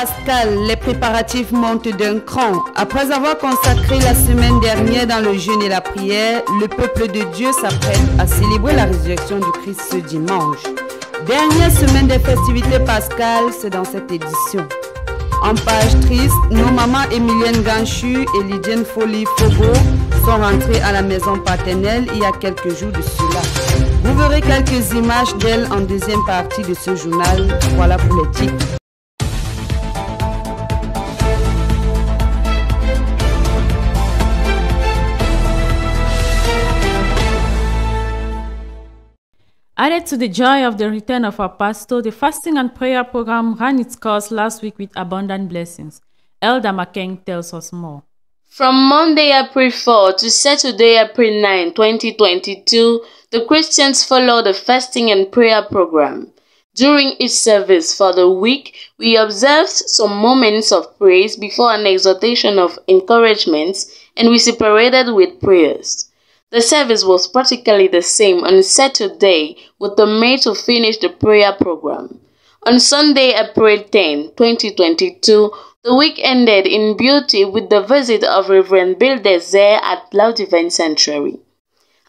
pascale, les préparatifs montent d'un cran. Après avoir consacré la semaine dernière dans le jeûne et la prière, le peuple de Dieu s'apprête à célébrer la résurrection du Christ ce dimanche. Dernière semaine des festivités pascales, c'est dans cette édition. En page triste, nos mamans Emilienne Ganchu et Lydienne Folie Fogo sont rentrées à la maison paternelle il y a quelques jours de cela. Vous verrez quelques images d'elles en deuxième partie de ce journal. Voilà pour les titres. Added to the joy of the return of our pastor, the fasting and prayer program ran its course last week with abundant blessings. Elder McKeng tells us more. From Monday, April 4 to Saturday, April 9, 2022, the Christians followed the fasting and prayer program. During each service for the week, we observed some moments of praise before an exhortation of encouragement, and we separated with prayers. The service was practically the same on Saturday, with the maid to finish the prayer program. On Sunday, April 10, 2022, the week ended in beauty with the visit of Reverend Bill Desert at Love Divine Sanctuary.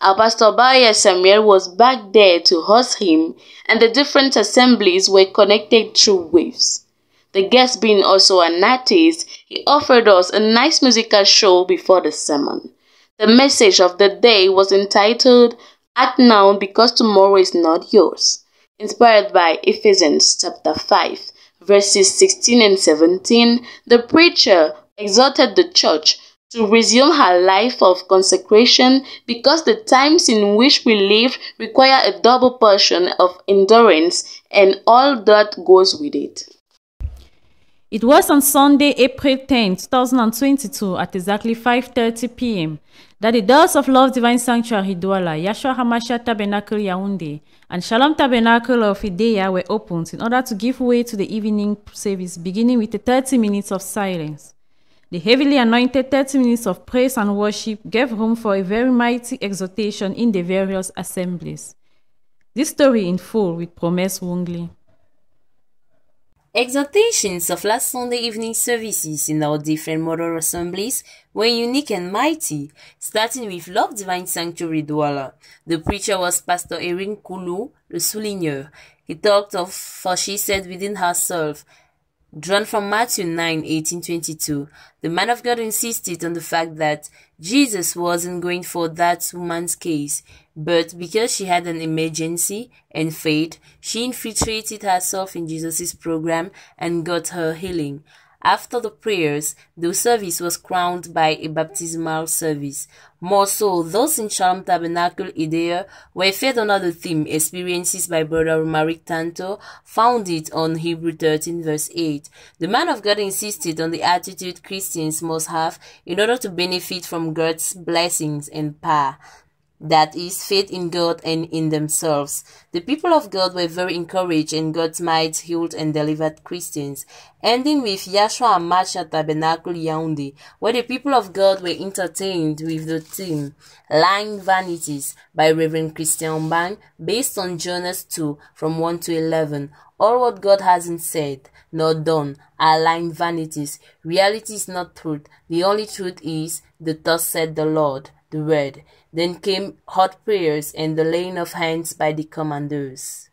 Our Pastor Baya Samuel was back there to host him, and the different assemblies were connected through waves. The guest being also an artist, he offered us a nice musical show before the sermon. The message of the day was entitled, Act Now Because Tomorrow is Not Yours, inspired by Ephesians chapter 5, verses 16 and 17. The preacher exhorted the church to resume her life of consecration because the times in which we live require a double portion of endurance and all that goes with it. It was on Sunday, April 10, 2022 at exactly 5:30 p.m. that the doors of Love Divine Sanctuary Douala, Yahshua HaMashiach Tabernacle Yaoundé, and Shalom Tabernacle of Ideya were opened in order to give way to the evening service, beginning with the 30 minutes of silence. The heavily anointed 30 minutes of praise and worship gave room for a very mighty exhortation in the various assemblies. This story in full with Promise Wongli. Exhortations of last Sunday evening services in our different model assemblies were unique and mighty, starting with Love Divine Sanctuary Douala. The preacher was Pastor Erin Kulu, le souligneur. He talked of, for she said within herself, drawn from Matthew 9:18-22. The man of God insisted on the fact that Jesus wasn't going for that woman's case, but because she had an emergency and faith, she infiltrated herself in Jesus' program and got her healing. After the prayers, the service was crowned by a baptismal service. More so, those in Shalom Tabernacle Ideya were fed another theme, experiences by Brother Romaric Tanto, found it on Hebrew 13 verse 8. The man of God insisted on the attitude Christians must have in order to benefit from God's blessings and power. That is, faith in God and in themselves. The people of God were very encouraged, and God's might healed and delivered Christians, ending with Yahshua HaMashiach Tabernacle Yaoundé, where the people of God were entertained with the theme Lying Vanities by Reverend Christian Bang, based on Jonas 2 from 1 to 11. All what God hasn't said nor done are lying vanities. Reality is not truth. The only truth is the thus said the Lord, the word. Then came hot prayers and the laying of hands by the commanders.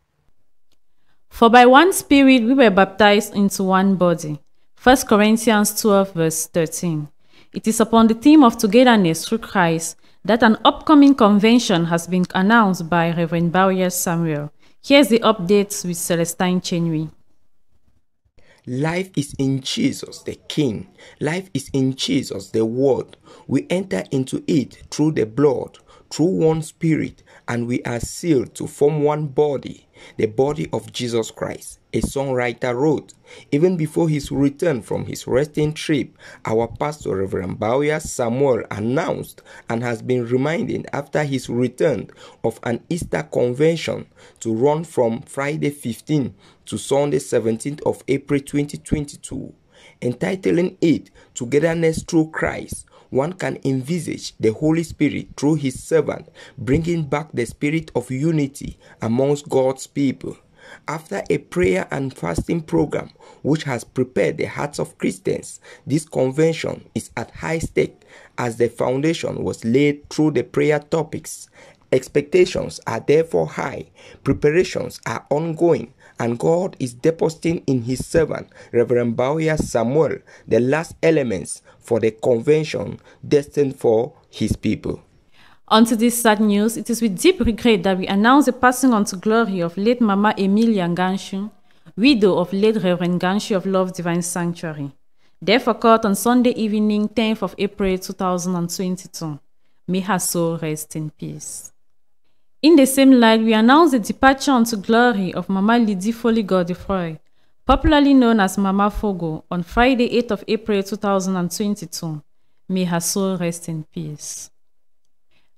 For by one Spirit we were baptized into one body. 1 Corinthians 12 verse 13. It is upon the theme of togetherness through Christ that an upcoming convention has been announced by Reverend Bauer Samuel. Here's the updates with Celestine Chenui. Life is in Jesus, the King. Life is in Jesus, the Word. We enter into it through the blood, through one Spirit, and we are sealed to form one body, the body of Jesus Christ. A songwriter wrote, even before his return from his resting trip, our pastor Reverend Bauer Samuel announced and has been reminding after his return of an Easter convention to run from Friday 15 to Sunday 17th of April 2022, entitling it Togetherness Through Christ. One can envisage the Holy Spirit through his servant bringing back the spirit of unity amongst God's people. After a prayer and fasting program which has prepared the hearts of Christians, this convention is at high stake as the foundation was laid through the prayer topics. Expectations are therefore high, preparations are ongoing, and God is depositing in His servant, Reverend Bawuya Samuel, the last elements for the convention destined for His people. Onto this sad news, it is with deep regret that we announce the passing on to glory of late Mama Emilia Nganshu, widow of late Reverend Nganshu of Love Divine Sanctuary. Death occurred on Sunday evening, 10th of April 2022. May her soul rest in peace. In the same light, we announce the departure unto glory of Mama Lydie Foley Godefroy, popularly known as Mama Fogo, on Friday, 8th of April 2022. May her soul rest in peace.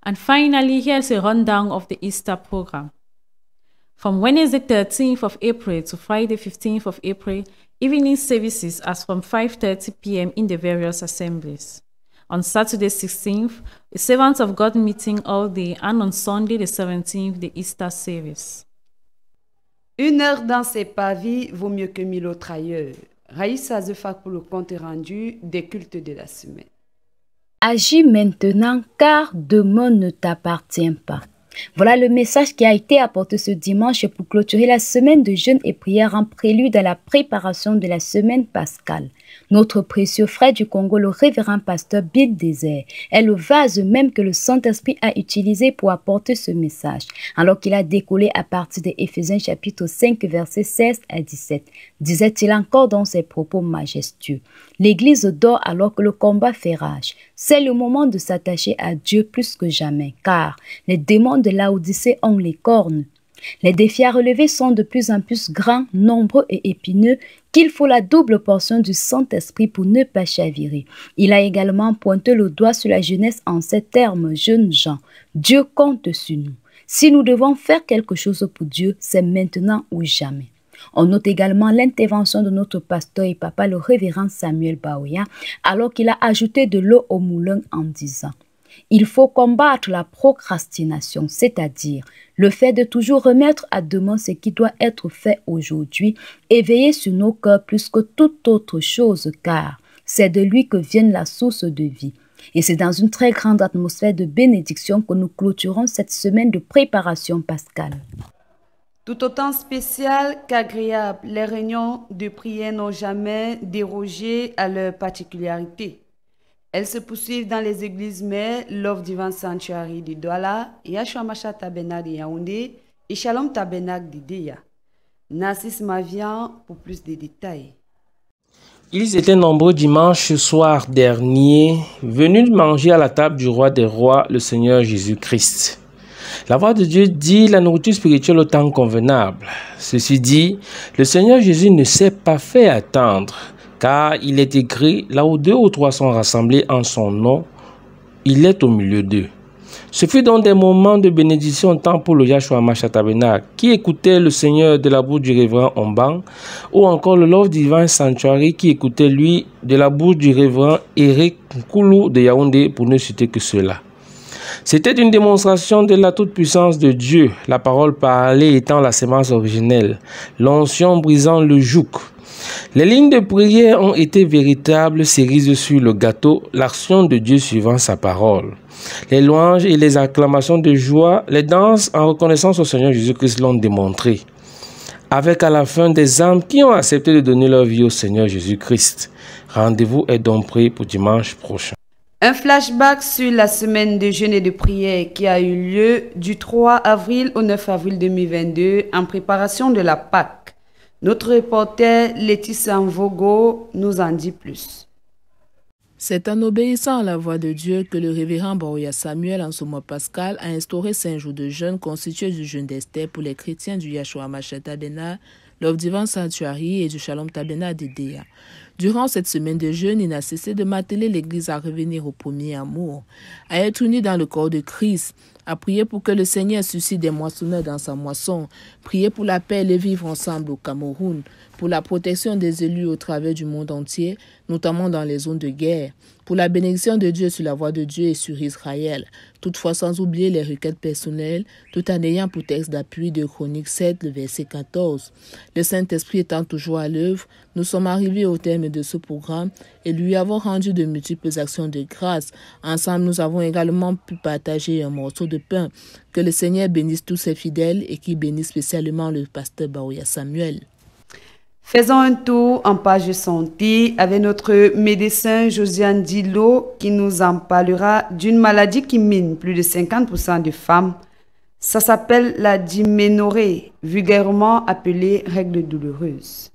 And finally, here's a rundown of the Easter program. From Wednesday 13th of April to Friday 15th of April, evening services as from 5:30 p.m. in the various assemblies. On Saturday 16th, a Servants of God meeting all day, and on Sunday the 17th, the Easter service. 1 heure dans ses pavis vaut mieux que 1000 autres ailleurs. Raïssa Zefak pour le compte rendu des cultes de la semaine. Agis maintenant car demain ne t'appartient pas. Voilà le message qui a été apporté ce dimanche pour clôturer la semaine de jeûne et prière en prélude à la préparation de la semaine pascale. Notre précieux frère du Congo, le révérend pasteur Bill Désert, est le vase même que le Saint-Esprit a utilisé pour apporter ce message, alors qu'il a décollé à partir de Éphésiens chapitre 5, versets 16 à 17. Disait-il encore dans ses propos majestueux. L'Église dort alors que le combat fait rage. C'est le moment de s'attacher à Dieu plus que jamais, car les démons de Laodicée ont les cornes. Les défis à relever sont de plus en plus grands, nombreux et épineux qu'il faut la double portion du Saint-Esprit pour ne pas chavirer. Il a également pointé le doigt sur la jeunesse en ces termes, jeunes gens. Dieu compte sur nous. Si nous devons faire quelque chose pour Dieu, c'est maintenant ou jamais. On note également l'intervention de notre pasteur et papa, le révérend Samuel Bawuya, alors qu'il a ajouté de l'eau au moulin en disant: il faut combattre la procrastination, c'est-à-dire le fait de toujours remettre à demain ce qui doit être fait aujourd'hui et veiller sur nos cœurs plus que toute autre chose, car c'est de lui que vient la source de vie. Et c'est dans une très grande atmosphère de bénédiction que nous clôturons cette semaine de préparation pascale. Tout autant spécial qu'agréable, les réunions de prière n'ont jamais dérogé à leur particularité. Elles se poursuivent dans les églises mères, Love Divine Sanctuary de Douala, Yashua Hamashiach Tabernacle de Yaoundé et Shalom Tabernacle de Deya. Narcisse Mavian pour plus de détails. Ils étaient nombreux dimanche soir dernier, venus manger à la table du roi des rois, le Seigneur Jésus-Christ. La voix de Dieu dit la nourriture spirituelle au temps convenable. Ceci dit, le Seigneur Jésus ne s'est pas fait attendre, car il est écrit, là où 2 ou 3 sont rassemblés en son nom, il est au milieu d'eux. Ce fut donc des moments de bénédiction tant pour le Yashua Hamashiach Tabernacle, qui écoutait le Seigneur de la bouche du révérend Omban, ou encore le Love Divine Sanctuary qui écoutait lui de la bouche du révérend Eric Koulou de Yaoundé, pour ne citer que cela. C'était une démonstration de la toute-puissance de Dieu, la parole parlée étant la sémence originelle, l'onction brisant le joug. Les lignes de prière ont été véritables cerises sur le gâteau, l'action de Dieu suivant sa parole. Les louanges et les acclamations de joie, les danses en reconnaissance au Seigneur Jésus-Christ l'ont démontré. Avec à la fin des âmes qui ont accepté de donner leur vie au Seigneur Jésus-Christ. Rendez-vous est donc pris pour dimanche prochain. Un flashback sur la semaine de jeûne et de prière qui a eu lieu du 3 avril au 9 avril 2022 en préparation de la Pâque. Notre reporter Laetitia Mvogo nous en dit plus. C'est en obéissant à la voix de Dieu que le révérend Bawuya Samuel, en ce mois pascal, a instauré 5 jours de jeûne constitués du jeûne d'Esther pour les chrétiens du Yashua Hamashiach Tabernacle, Love Divine Sanctuary et du Shalom Tabernacle de Deya. Durant cette semaine de jeûne, il n'a cessé de marteler l'Église à revenir au premier amour, à être unie dans le corps de Christ, à prier pour que le Seigneur suscite des moissonneurs dans sa moisson, prier pour la paix et le vivre ensemble au Cameroun, pour la protection des élus au travers du monde entier, notamment dans les zones de guerre, pour la bénédiction de Dieu sur la voie de Dieu et sur Israël, toutefois sans oublier les requêtes personnelles, tout en ayant pour texte d'appui de Chroniques 7, le verset 14. Le Saint-Esprit étant toujours à l'œuvre, nous sommes arrivés au terme de ce programme et lui avons rendu de multiples actions de grâce. Ensemble, nous avons également pu partager un morceau de pain. Que le Seigneur bénisse tous ses fidèles et qu'il bénisse spécialement le pasteur Baroya Samuel. Faisons un tour en page santé avec notre médecin Josiane Dilo qui nous en parlera d'une maladie qui mine plus de 50% de femmes. Ça s'appelle la dysménorrhée, vulgairement appelée règle douloureuse.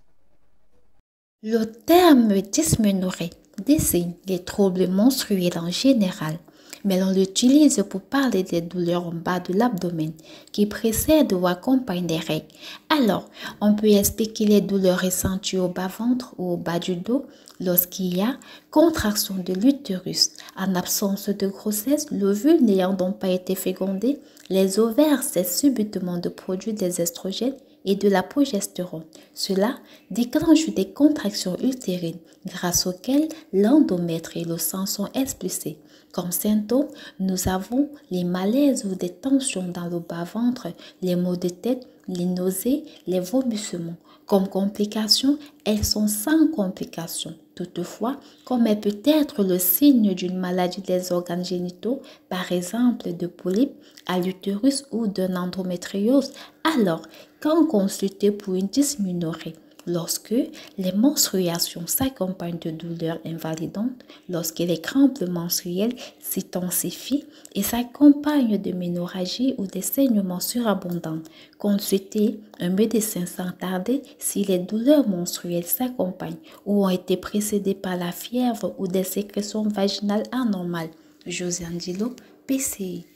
Le terme dysménorrhée désigne les troubles menstruels en général, mais l'on l'utilise pour parler des douleurs en bas de l'abdomen qui précèdent ou accompagnent des règles. Alors, on peut expliquer les douleurs ressenties au bas-ventre ou au bas du dos lorsqu'il y a contraction de l'utérus. En absence de grossesse, l'ovule n'ayant donc pas été fécondé, les ovaires cessent subitement de produire des estrogènes et de la progestérone. Cela déclenche des contractions utérines grâce auxquelles l'endomètre et le sang sont expulsés. Comme symptômes, nous avons les malaises ou des tensions dans le bas-ventre, les maux de tête, les nausées, les vomissements. Comme complications, elles sont sans complications. Toutefois, comme elle peut être le signe d'une maladie des organes génitaux, par exemple de polypes à l'utérus ou d'une endométriose, alors quand consulter pour une dysménorrhée? Lorsque les menstruations s'accompagnent de douleurs invalidantes, lorsque les crampes menstruelles s'intensifient et s'accompagnent de ménorragie ou des saignements surabondants. Consultez un médecin sans tarder si les douleurs menstruelles s'accompagnent ou ont été précédées par la fièvre ou des sécrétions vaginales anormales. Josiane Dilo, PCI.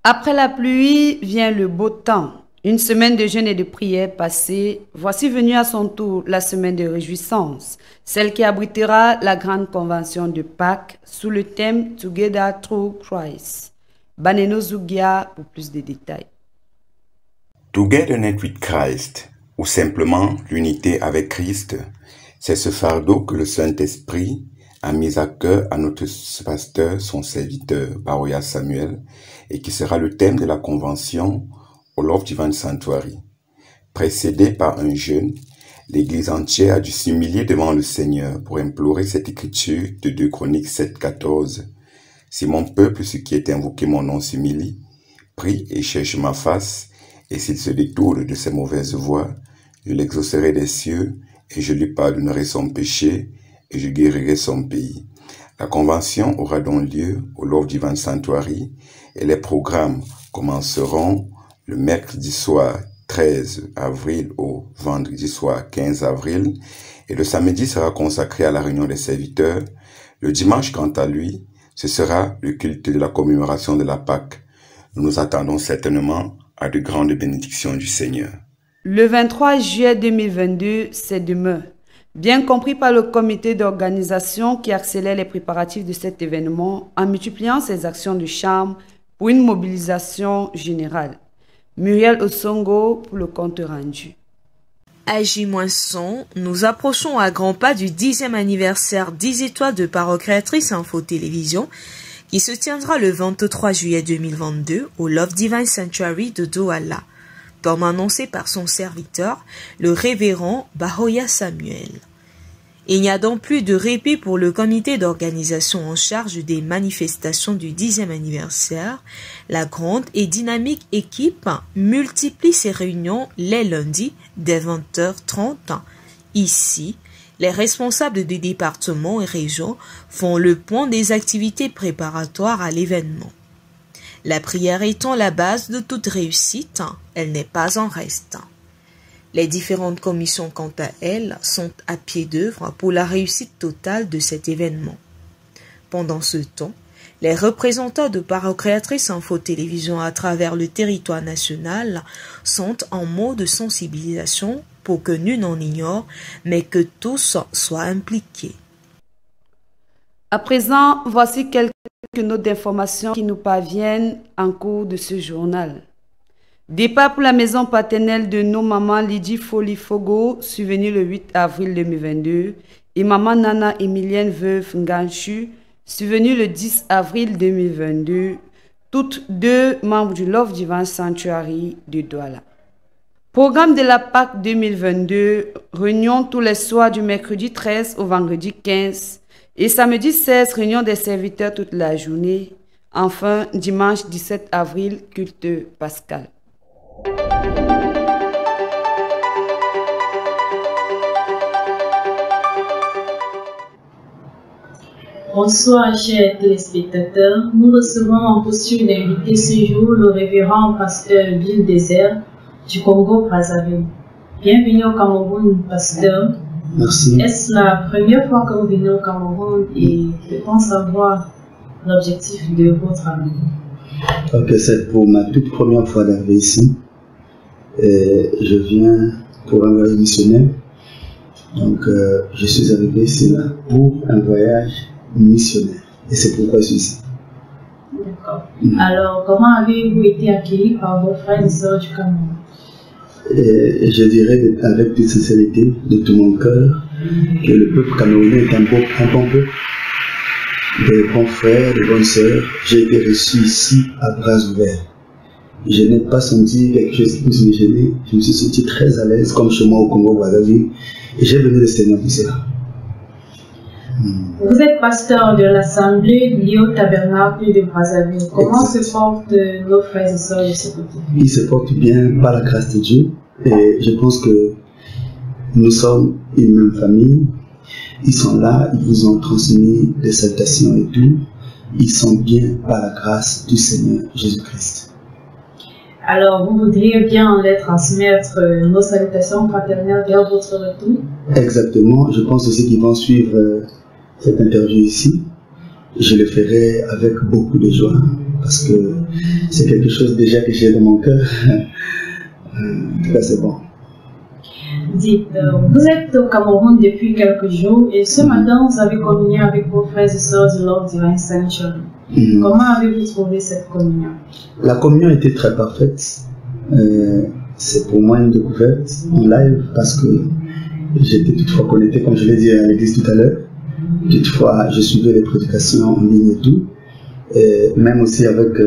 Après la pluie vient le beau temps. Une semaine de jeûne et de prière passée, voici venue à son tour la semaine de réjouissance, celle qui abritera la grande convention de Pâques sous le thème Together Through Christ. Baneno Zugia pour plus de détails. Togetherness with Christ, ou simplement l'unité avec Christ, c'est ce fardeau que le Saint-Esprit a mis à cœur à notre pasteur, son serviteur, Baroya Samuel, et qui sera le thème de la convention au Love Divine Sanctuary. Précédé par un jeûne, l'Église entière a dû s'humilier devant le Seigneur pour implorer cette écriture de 2 Chroniques 7,14. Si mon peuple, ce qui est invoqué mon nom, s'humilie, prie et cherche ma face, et s'il se détourne de ses mauvaises voies, je l'exaucerai des cieux, et je lui pardonnerai son péché, et je guérirai son pays. La convention aura donc lieu au Love Divine Sanctuary, et les programmes commenceront le mercredi soir 13 avril au vendredi soir 15 avril, et le samedi sera consacré à la réunion des serviteurs. Le dimanche, quant à lui, ce sera le culte de la commémoration de la Pâque. Nous nous attendons certainement à de grandes bénédictions du Seigneur. Le 23 juillet 2022, c'est demain. Bien compris par le comité d'organisation qui accélère les préparatifs de cet événement en multipliant ses actions de charme pour une mobilisation générale. Muriel Osongo pour le compte rendu. À J-100, nous approchons à grands pas du 10e anniversaire 10 étoiles de Parole Créatrice Info Télévision qui se tiendra le 23 juillet 2022 au Love Divine Sanctuary de Douala, comme annoncé par son serviteur, le révérend Baroya Samuel. Il n'y a donc plus de répit pour le comité d'organisation en charge des manifestations du 10e anniversaire. La grande et dynamique équipe multiplie ses réunions les lundis dès 20h30. Ici, les responsables des départements et régions font le point des activités préparatoires à l'événement. La prière étant la base de toute réussite, elle n'est pas en reste. Les différentes commissions, quant à elles, sont à pied d'œuvre pour la réussite totale de cet événement. Pendant ce temps, les représentants de Parole Créatrice Info Télévision à travers le territoire national sont en mode de sensibilisation pour que nul n'en ignore, mais que tous soient impliqués. À présent, voici quelques quelques notes d'informations qui nous parviennent en cours de ce journal. Départ pour la maison paternelle de nos mamans Lydie Fogo, survenue le 8 avril 2022, et maman Nana Emilienne Veuve Nganchu, survenue le 10 avril 2022, toutes deux membres du Love Divine Sanctuary de Douala. Programme de la Pâque 2022, réunion tous les soirs du mercredi 13 au vendredi 15 et samedi 16, réunion des serviteurs toute la journée. Enfin, dimanche 17 avril, culte pascal. Bonsoir chers téléspectateurs, nous recevons en posture d'invité ce jour le révérend pasteur Bill Désert du Congo-Brazzaville. Bienvenue au Cameroun, pasteur. Merci. Est-ce la première fois que vous venez au Cameroun et peut-on savoir l'objectif de votre arrivée? Ok, c'est pour ma toute première fois d'arriver ici. Je viens pour un voyage missionnaire. Donc, je suis arrivé ici là pour un voyage missionnaire. Et c'est pourquoi je suis ici. D'accord. Alors, comment avez-vous été accueillis par vos frères et sœurs du Cameroun? Je dirais avec toute sincérité, de tout mon cœur, que le peuple camerounais est un bon peuple, de bons frères, de bonnes sœurs. J'ai été reçu ici à bras ouverts. Je n'ai pas senti quelque chose qui puisse me gêner. Je me suis senti très à l'aise, comme chez moi au Congo-Brazzaville. Et j'ai venu le Seigneur pour cela. Vous êtes pasteur de l'Assemblée liée au tabernacle de Brazzaville. Comment se portent nos frères et sœurs de ce côté? Ils se portent bien par la grâce de Dieu. Et je pense que nous sommes une même famille. Ils sont là, ils vous ont transmis des salutations et tout. Ils sont bien par la grâce du Seigneur Jésus-Christ. Alors, vous voudriez bien les transmettre nos salutations fraternelles vers votre retour? Exactement. Je pense aussi qu'ils vont suivre cette interview ici. Je le ferai avec beaucoup de joie parce que c'est quelque chose déjà que j'ai dans mon cœur. En tout cas, c'est bon. Dites, vous êtes au Cameroun depuis quelques jours et ce matin, vous avez communié avec vos frères et sœurs du Love Divine Sanctuary. Comment avez-vous trouvé cette communion? La communion était très parfaite. C'est pour moi une découverte en live parce que j'étais toutefois connecté, comme je l'ai dit à l'église tout à l'heure. Toutefois, je suivais les prédications en ligne et tout. Et même aussi avec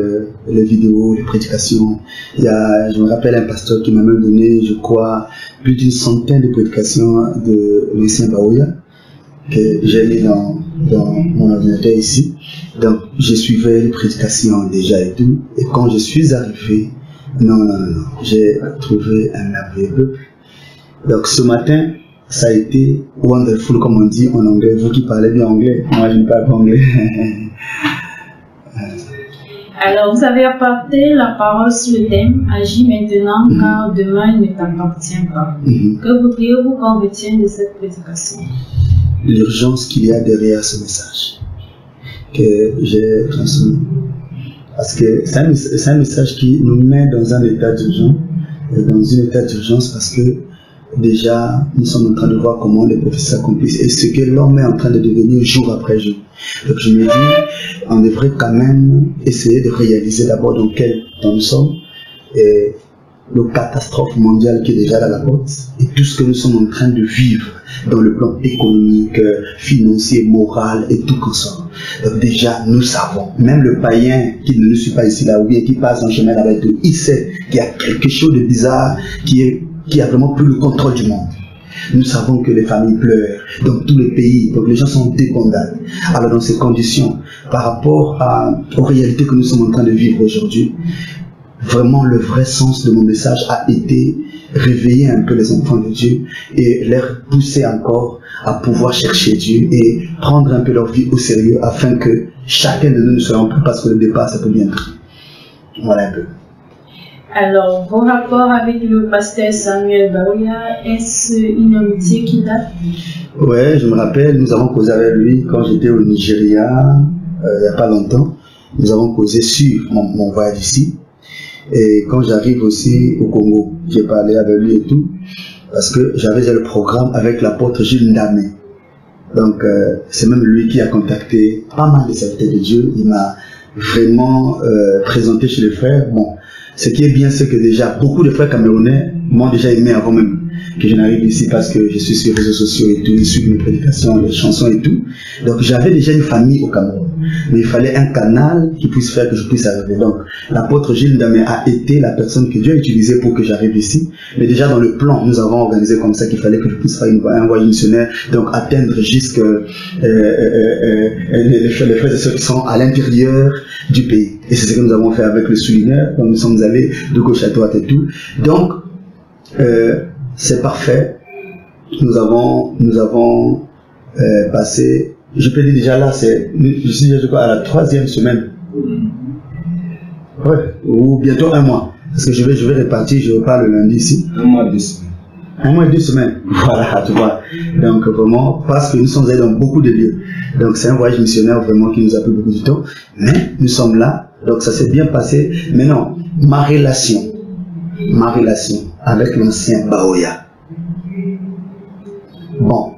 les vidéos, les prédications. Je me rappelle un pasteur qui m'a même donné, je crois, plus d'une centaine de prédications de l'ancien Baoya que j'ai mis dans mon ordinateur ici. Donc, je suivais les prédications déjà et tout. Et quand je suis arrivé, non, j'ai trouvé un merveilleux peuple. Donc, ce matin, ça a été wonderful, comme on dit en anglais. Vous qui parlez bien anglais, moi je ne parle pas anglais. Alors, vous avez apporté la parole sur le thème « Agis maintenant, car demain ne t'appartient pas ». Que voudriez-vous qu'on retienne de cette prédication? L'urgence qu'il y a derrière ce message que j'ai transmis. Parce que c'est un message qui nous met dans un état d'urgence, parce que déjà, nous sommes en train de voir comment les prophéties s'accomplissent et ce que l'homme est en train de devenir jour après jour. Donc je me dis, on devrait quand même essayer de réaliser d'abord dans quel temps nous sommes et le catastrophe mondiale qui est déjà à la porte et tout ce que nous sommes en train de vivre dans le plan économique, financier, moral et tout consort. Donc déjà, nous savons, même le païen qui ne nous suit pas ici là ou bien qui passe en chemin avec nous, il sait qu'il y a quelque chose de bizarre qui a vraiment plus le contrôle du monde. Nous savons que les familles pleurent dans tous les pays, donc les gens sont dépendants. Alors dans ces conditions, par rapport aux réalités que nous sommes en train de vivre aujourd'hui, vraiment le vrai sens de mon message a été réveiller un peu les enfants de Dieu et les pousser encore à pouvoir chercher Dieu et prendre un peu leur vie au sérieux afin que chacun de nous ne soit plus, parce que le départ ça peut bien être. Voilà un peu. Alors, vos rapports avec le pasteur Samuel Baoya, est-ce une amitié qui date? Ouais, je me rappelle, nous avons causé avec lui quand j'étais au Nigeria, il n'y a pas longtemps. Nous avons causé sur mon voyage ici. Et quand j'arrive aussi au Congo, j'ai parlé avec lui et tout, parce que j'avais le programme avec l'apôtre Gilles Ndamé. Donc, c'est même lui qui a contacté pas mal de serviteurs de Dieu. Il m'a vraiment présenté chez les frères. Bon, ce qui est bien, c'est que déjà, beaucoup de frères camerounais m'ont déjà aimé avant même que je n'arrive ici, parce que je suis sur les réseaux sociaux et tout, ils suivent mes prédications, les chansons et tout. Donc, j'avais déjà une famille au Cameroun. Mais il fallait un canal qui puisse faire que je puisse arriver. Donc, l'apôtre Gilles Ndamé a été la personne que Dieu a utilisée pour que j'arrive ici. Mais déjà, dans le plan, nous avons organisé comme ça qu'il fallait que je puisse faire un voyage missionnaire, donc atteindre jusque les frères et ceux qui sont à l'intérieur du pays. Et c'est ce que nous avons fait avec le souligneur, quand nous sommes allés de gauche à droite et tout. Donc, c'est parfait. Nous avons passé, je peux dire déjà là, je suis déjà à la 3e semaine. Ouais, ou bientôt 1 mois. Parce que je vais repartir, je repars le lundi ici. 1 mois et 2 semaines. 1 mois et 2 semaines. Voilà, tu vois. Donc vraiment, parce que nous sommes allés dans beaucoup de lieux. Donc c'est un voyage missionnaire vraiment qui nous a pris beaucoup de temps. Mais nous sommes là, donc ça s'est bien passé. Maintenant, ma relation avec l'ancien Baoya. Bon.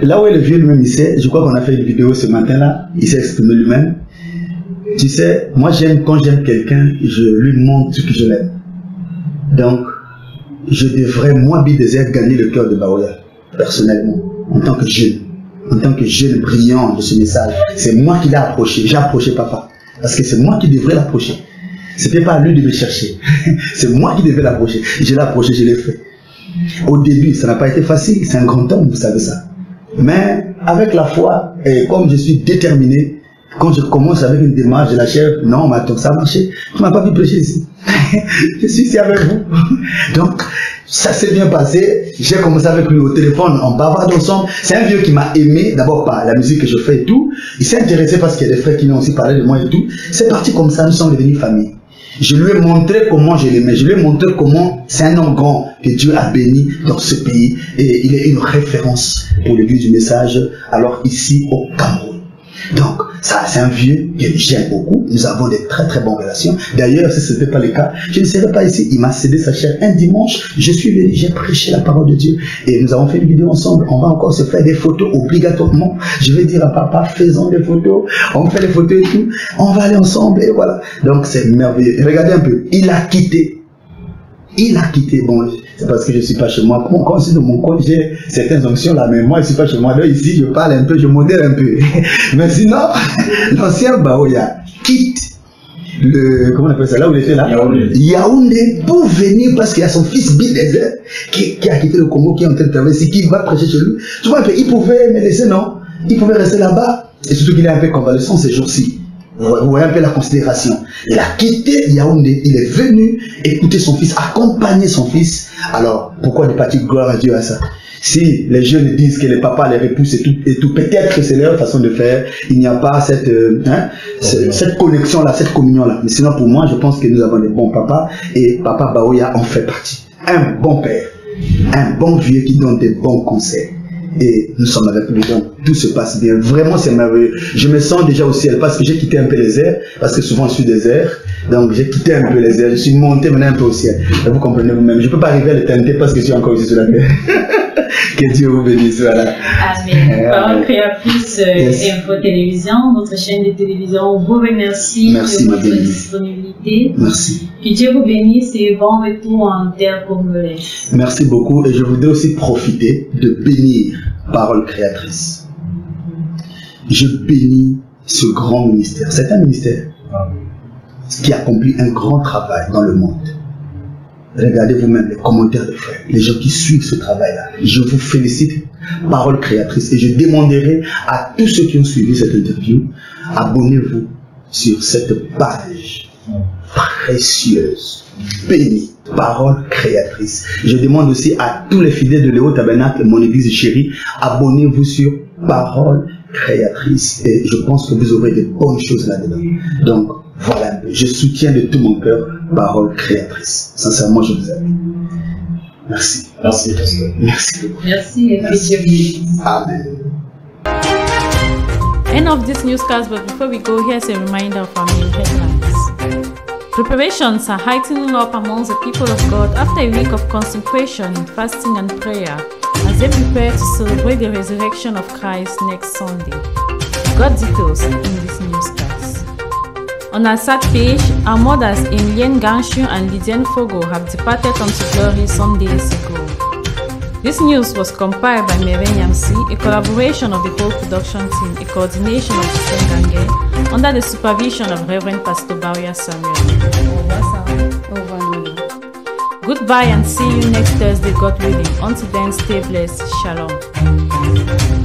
Là où est le vieux lui-même, il sait, je crois qu'on a fait une vidéo ce matin-là, il s'est exprimé lui-même. Tu sais, moi quand j'aime quelqu'un, je lui montre que je l'aime. Donc, je devrais, moi, Bidézer, gagner le cœur de Baoya, personnellement, en tant que jeune brillant de ce message. C'est moi qui l'ai approché, j'ai approché papa. Parce que c'est moi qui devrais l'approcher. C'était pas à lui de me chercher. C'est moi qui devais l'approcher. Je l'ai approché, je l'ai fait. Au début, ça n'a pas été facile. C'est un grand homme, vous savez ça. Mais avec la foi, et comme je suis déterminé, quand je commence avec une démarche de la chair, non, mais attends, ça a marché. Tu m'as pas vu prêcher ici. Je suis ici avec vous. Donc, ça s'est bien passé. J'ai commencé avec lui au téléphone, on bavarde ensemble. C'est un vieux qui m'a aimé, d'abord par la musique que je fais et tout. Il s'est intéressé parce qu'il y a des frères qui m'ont aussi parlé de moi et tout. C'est parti comme ça, nous sommes devenus famille. Je lui ai montré comment je l'aimais. Je lui ai montré comment c'est un homme grand que Dieu a béni dans ce pays. Et il est une référence pour l'église du message, alors ici au Cameroun. Donc, ça, c'est un vieux que j'aime beaucoup. Nous avons des très très bonnes relations. D'ailleurs, si ce n'était pas le cas, je ne serais pas ici. Il m'a cédé sa chair un dimanche. Je suis venu, j'ai prêché la parole de Dieu. Et nous avons fait une vidéo ensemble. On va encore se faire des photos obligatoirement. Je vais dire à papa, faisons des photos. On fait les photos et tout. On va aller ensemble et voilà. Donc, c'est merveilleux. Regardez un peu. Il a quitté. Bon, c'est parce que je ne suis pas chez moi. Quand je suis dans mon coin, j'ai certaines onctions là, mais moi je ne suis pas chez moi. Donc ici, je parle un peu, je modère un peu. Mais sinon, l'ancien Baoya quitte comment on appelle ça, là où il était là, Yaoundé, pour venir parce qu'il y a son fils Bidézer qui a quitté le Congo, qui est en train de traverser, qui va prêcher chez lui. Tu vois un peu, il pouvait me laisser, non? Il pouvait rester là-bas. Et surtout qu'il est un peu convalescent ces jours-ci. Vous voyez un peu la considération. Il a quitté Yaoundé, il est venu écouter son fils, accompagner son fils. Alors, pourquoi ne pas dire gloire à Dieu à ça? Si les jeunes disent que les papas les repoussent et tout, peut-être que c'est leur façon de faire. Il n'y a pas cette connexion-là, cette communion-là. Mais sinon, pour moi, je pense que nous avons des bons papas et papa Baoya en fait partie. Un bon père, un bon vieux qui donne des bons conseils. Et nous sommes avec lui, donc tout se passe bien. Vraiment, c'est merveilleux. Je me sens déjà au ciel parce que j'ai quitté un peu les airs, parce que souvent je suis des airs. Donc j'ai quitté un peu les airs. Je suis monté maintenant un peu au ciel. Et vous comprenez vous-même. Je ne peux pas arriver à l'éternité parce que je suis encore ici sur la terre. Que Dieu vous bénisse. Voilà. Amen. Parole créatrice Info Télévision, votre chaîne de télévision, vous remercie de votre disponibilité. Merci. Que Dieu vous bénisse et bon retour en terre congolaise. Merci beaucoup. Et je voudrais aussi profiter de bénir Parole créatrice. Je bénis ce grand ministère. C'est un ministère qui accomplit un grand travail dans le monde. Regardez vous-même les commentaires des frères, les gens qui suivent ce travail-là. Je vous félicite, Parole créatrice, et je demanderai à tous ceux qui ont suivi cette interview, abonnez-vous sur cette page précieuse, bénie, Parole créatrice. Je demande aussi à tous les fidèles de Léo Tabernacle, mon église chérie, abonnez-vous sur Parole créatrice, et je pense que vous aurez de bonnes choses là-dedans. Donc, voilà, je soutiens de tout mon cœur Parole créatrice. Sincèrement, je vous aime. Merci. Merci, pasteur. Merci. Merci et que Dieu bénisse. Amen. End of this newscast, but before we go, here's a reminder of our main headlines. Preparations are heightening up amongst the people of God after a week of consecration, fasting and prayer. as they prepare to celebrate the resurrection of Christ next Sunday. Got details in this newscast. On our sad page, our mothers Emilienne Ganshu and Lydiane Fogo have departed unto glory some days ago. This news was compiled by Meren Yamsi, a collaboration of the whole production team, a coordination of Gange, under the supervision of Reverend Pastor Baoya Samuel. Goodbye and see you next Thursday, God willing. Until then, stay blessed. Shalom.